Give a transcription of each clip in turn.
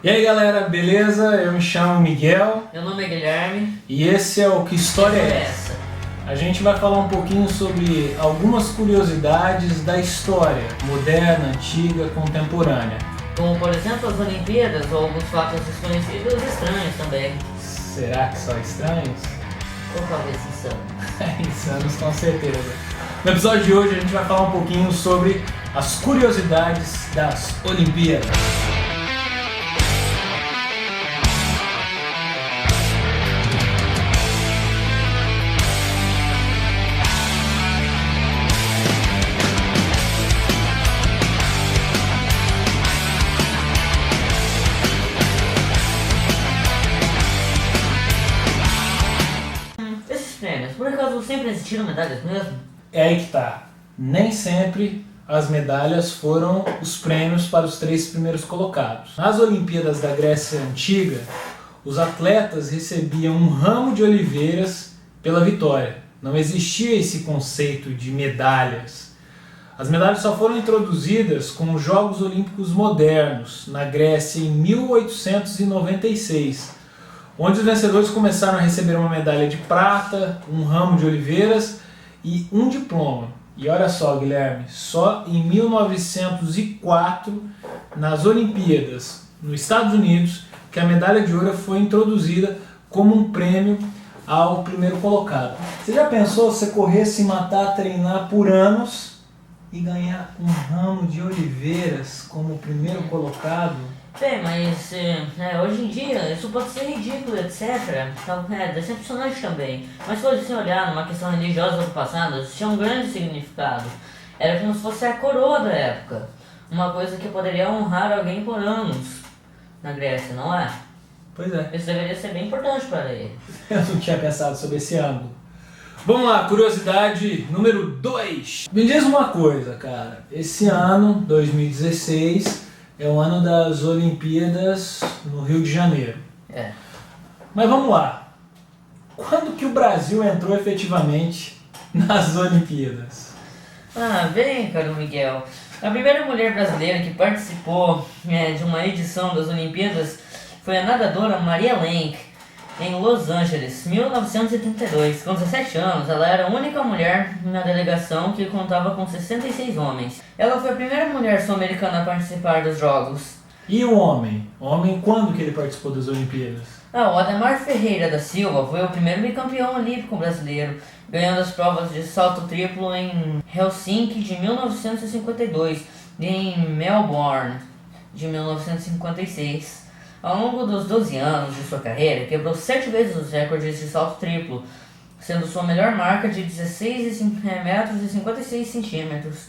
E aí galera, beleza? Eu me chamo Miguel. Meu nome é Guilherme. E esse é o Que História é Essa? A gente vai falar um pouquinho sobre algumas curiosidades da história, moderna, antiga, contemporânea. Como por exemplo as Olimpíadas ou alguns fatos desconhecidos estranhos também. Será que só estranhos? Ou talvez insanos. Insanos com certeza. No episódio de hoje a gente vai falar um pouquinho sobre as curiosidades das Olimpíadas. Esses prêmios, por acaso sempre existiram medalhas mesmo? É aí que tá. Nem sempre as medalhas foram os prêmios para os 3 primeiros colocados. Nas Olimpíadas da Grécia Antiga, os atletas recebiam um ramo de oliveiras pela vitória. Não existia esse conceito de medalhas. As medalhas só foram introduzidas com os Jogos Olímpicos Modernos, na Grécia, em 1896, onde os vencedores começaram a receber uma medalha de prata, um ramo de oliveiras e um diploma. E olha só, Guilherme, só em 1904, nas Olimpíadas, nos Estados Unidos, que a medalha de ouro foi introduzida como um prêmio ao primeiro colocado. Você já pensou você correr, se matar, treinar por anos e ganhar um ramo de oliveiras como primeiro colocado? Bem, mas hoje em dia isso pode ser ridículo, etc. É decepcionante também. Mas se você olhar numa questão religiosa do passado, isso tinha um grande significado. Era como se fosse a coroa da época. Uma coisa que poderia honrar alguém por anos na Grécia, não é? Pois é. Isso deveria ser bem importante para ele. Eu não tinha pensado sobre esse ângulo. Vamos lá, curiosidade número 2. Me diz uma coisa, cara. Esse ano, 2016... é o ano das Olimpíadas no Rio de Janeiro. É. Mas vamos lá. Quando que o Brasil entrou efetivamente nas Olimpíadas? Bem, caro Miguel. A primeira mulher brasileira que participou de uma edição das Olimpíadas foi a nadadora Maria Lenk, em Los Angeles, 1972. Com 17 anos, ela era a única mulher na delegação que contava com 66 homens. Ela foi a primeira mulher sul-americana a participar dos Jogos. E o homem? O homem, quando que ele participou das Olimpíadas? O Ademar Ferreira da Silva foi o primeiro bicampeão olímpico brasileiro, ganhando as provas de salto triplo em Helsinki de 1952 e em Melbourne de 1956. Ao longo dos 12 anos de sua carreira, quebrou 7 vezes os recordes de salto triplo, sendo sua melhor marca de 16 metros e 56 centímetros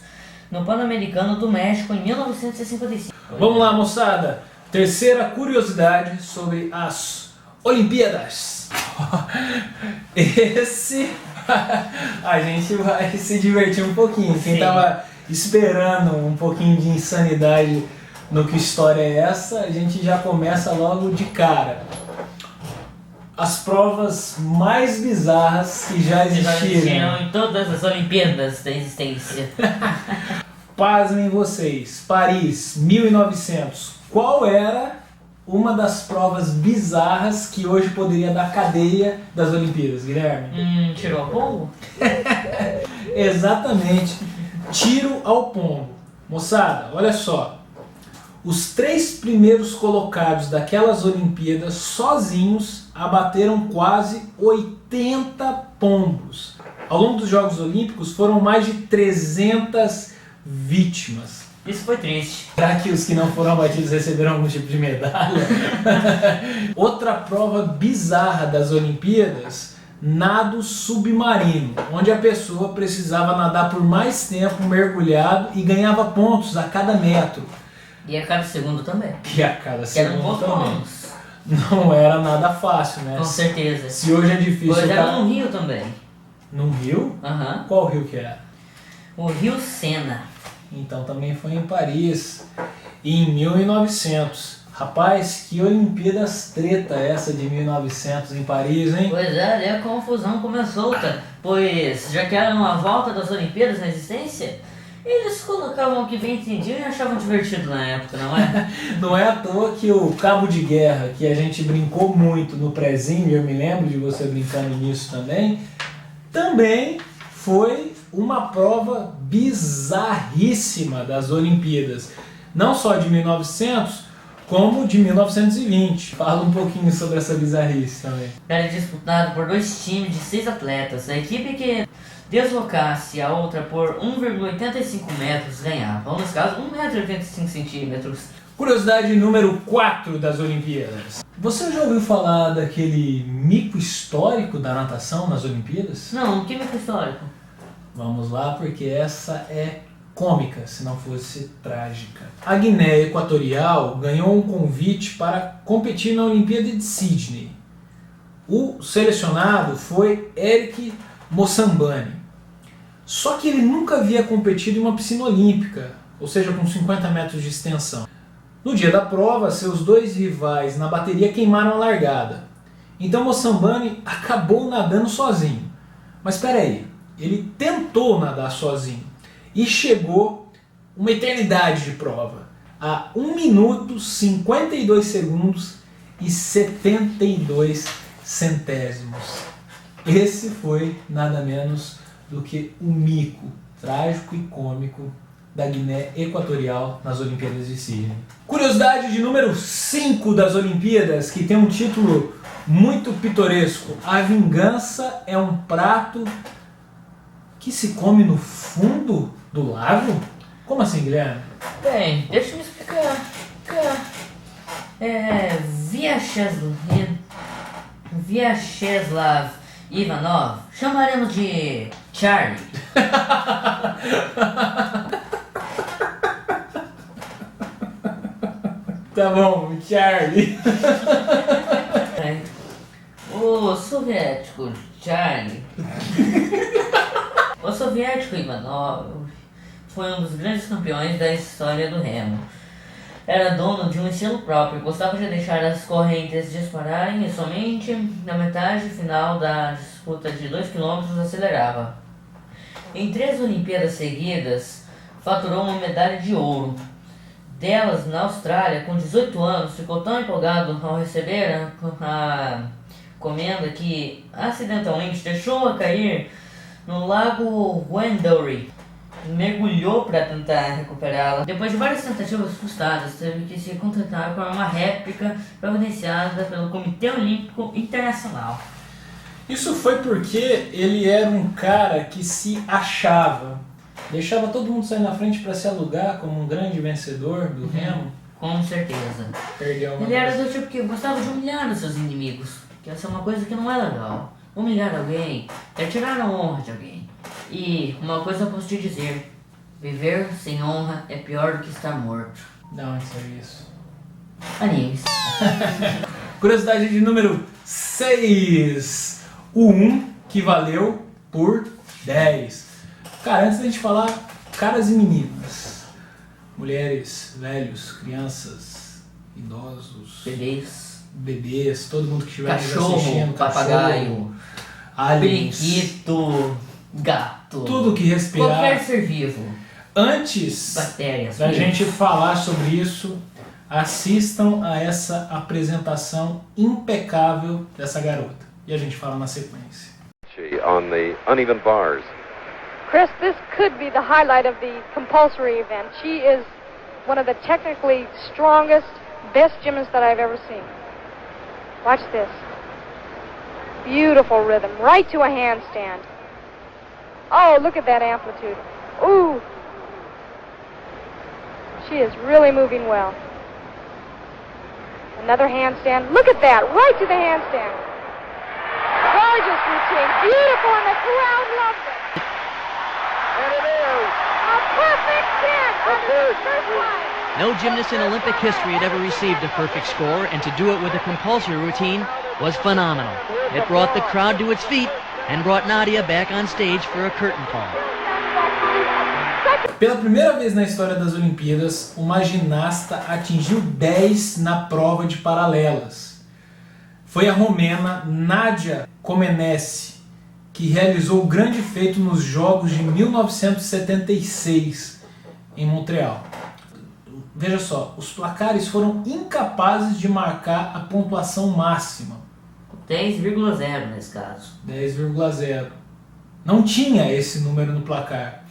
no Pan-Americano do México em 1955. Vamos lá, moçada. Terceira curiosidade sobre as Olimpíadas. Esse a gente vai se divertir um pouquinho. Quem estava esperando um pouquinho de insanidade no Que História é Essa, a gente já começa logo de cara. As provas mais bizarras que já existiram em todas as Olimpíadas da existência. Pasmem vocês, Paris, 1900. Qual era uma das provas bizarras que hoje poderia dar cadeia das Olimpíadas, Guilherme? Tirou a pombo? Exatamente, tiro ao pombo. Moçada, olha só. Os 3 primeiros colocados daquelas Olimpíadas sozinhos abateram quase 80 pombos. Ao longo dos Jogos Olímpicos foram mais de 300 vítimas. Isso foi triste. Será que os que não foram abatidos receberam algum tipo de medalha? Outra prova bizarra das Olimpíadas, nado submarino, onde a pessoa precisava nadar por mais tempo mergulhado e ganhava pontos a cada metro. E a cada segundo também. E a cada segundo também. Bons. Não era nada fácil, né? Com certeza. Se hoje é difícil... Hoje era no Rio também. No Rio? Aham. Qual rio que é? O Rio Sena. Então também foi em Paris, em 1900. Rapaz, que Olimpíadas treta essa de 1900 em Paris, hein? Pois é, ali a confusão começou, pois já que era uma volta das Olimpíadas na existência, Eles colocavam o que bem entendiam e achavam divertido na época, não é? Não é à toa que o cabo de guerra, que a gente brincou muito no prézinho, eu me lembro de você brincando nisso também foi uma prova bizarríssima das Olimpíadas. Não só de 1900, como de 1920. Fala um pouquinho sobre essa bizarrice também. Era disputado por 2 times de 6 atletas. A equipe que deslocasse a outra por 1,85 metros ganhava. Ou, nesse caso, 1,85 centímetros. Curiosidade número 4 das Olimpíadas. Você já ouviu falar daquele mico histórico da natação nas Olimpíadas? Não, que mico histórico? Vamos lá, porque essa é cômica, se não fosse trágica. A Guiné Equatorial ganhou um convite para competir na Olimpíada de Sydney. O selecionado foi Eric Mossambani. Só que ele nunca havia competido em uma piscina olímpica, ou seja, com 50 metros de extensão. No dia da prova, seus 2 rivais na bateria queimaram a largada. Então Mossambani acabou nadando sozinho. Mas espera aí, ele tentou nadar sozinho e chegou uma eternidade de prova, a 1 minuto, 52 segundos e 72 centésimos. Esse foi nada menos do que o mico trágico e cômico da Guiné Equatorial nas Olimpíadas de Sydney. Curiosidade de número 5 das Olimpíadas, que tem um título muito pitoresco. A vingança é um prato que se come no fundo do lago? Como assim, Guilherme? Bem, deixa eu me explicar. Vyacheslav Ivanov, chamaremos de Charlie. Tá bom, Charlie. O soviético Charlie. O soviético Ivanov foi um dos grandes campeões da história do remo. Era dono de um estilo próprio, gostava de deixar as correntes dispararem e somente na metade final da disputa de 2 km acelerava. Em 3 Olimpíadas seguidas, faturou uma medalha de ouro. Delas, na Austrália, com 18 anos, ficou tão empolgado ao receber a comenda que acidentalmente deixou-a cair no lago Wendouree. Mergulhou para tentar recuperá-la. Depois de várias tentativas frustradas, teve que se contentar com uma réplica providenciada pelo Comitê Olímpico Internacional. Isso foi porque ele era um cara que se achava. Deixava todo mundo sair na frente para se alugar como um grande vencedor do remo. Com certeza. Perdeu uma Ele era vez. do tipo que gostava de humilhar os seus inimigos. Que essa é uma coisa que não é legal. Humilhar alguém é tirar a honra de alguém. E uma coisa eu posso te dizer: viver sem honra é pior do que estar morto. Da onde saiu isso? Animes. Curiosidade de número 6. O 1 que valeu por 10. Cara, antes da gente falar caras e meninas, mulheres, velhos, crianças, idosos, bebês, todo mundo que estiver Cachorro, assistindo, papagaio, aliens, periquito, gato, tudo que respirar. qualquer ser vivo, Antes bactérias. da gente falar sobre isso, assistam a essa apresentação impecável dessa garota. E a gente fala na sequência. On the uneven bars. Chris, this could be the highlight of the compulsory event. She is one of the technically strongest, best gymnasts that I've ever seen. Watch this. Beautiful rhythm, right to a handstand. Oh, look at that amplitude. Ooh. She is really moving well. Another handstand. Look at that, right to the handstand. Gorgeous routine, beautiful, and the crowd loves it. And it is A perfect 10 on the first line. No gymnast in Olympic history had ever received a perfect score, and to do it with a compulsory routine was phenomenal. It brought the crowd to its feet and brought Nadia back on stage for a curtain call. Pela primeira vez na história das Olimpíadas, uma ginasta atingiu 10 na prova de paralelas. Foi a romena Nadia Comaneci, que realizou o grande feito nos Jogos de 1976 em Montreal. Veja só, os placares foram incapazes de marcar a pontuação máxima. 10,0 nesse caso. 10,0. Não tinha esse número no placar.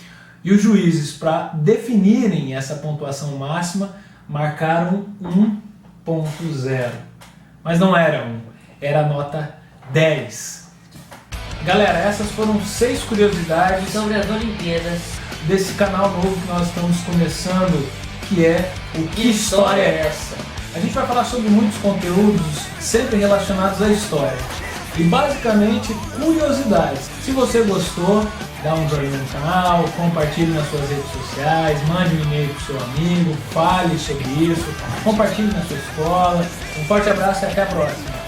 E os juízes, para definirem essa pontuação máxima, marcaram 1.0. Mas não era 1, era a nota 10. Galera, essas foram 6 curiosidades Sobre as Olimpíadas. desse canal novo que nós estamos começando, que é o Que História é Essa? A gente vai falar sobre muitos conteúdos sempre relacionados à história e basicamente curiosidades. Se você gostou, dá um joinha no canal, compartilhe nas suas redes sociais, mande um e-mail pro seu amigo, fale sobre isso, compartilhe na sua escola. Um forte abraço e até a próxima!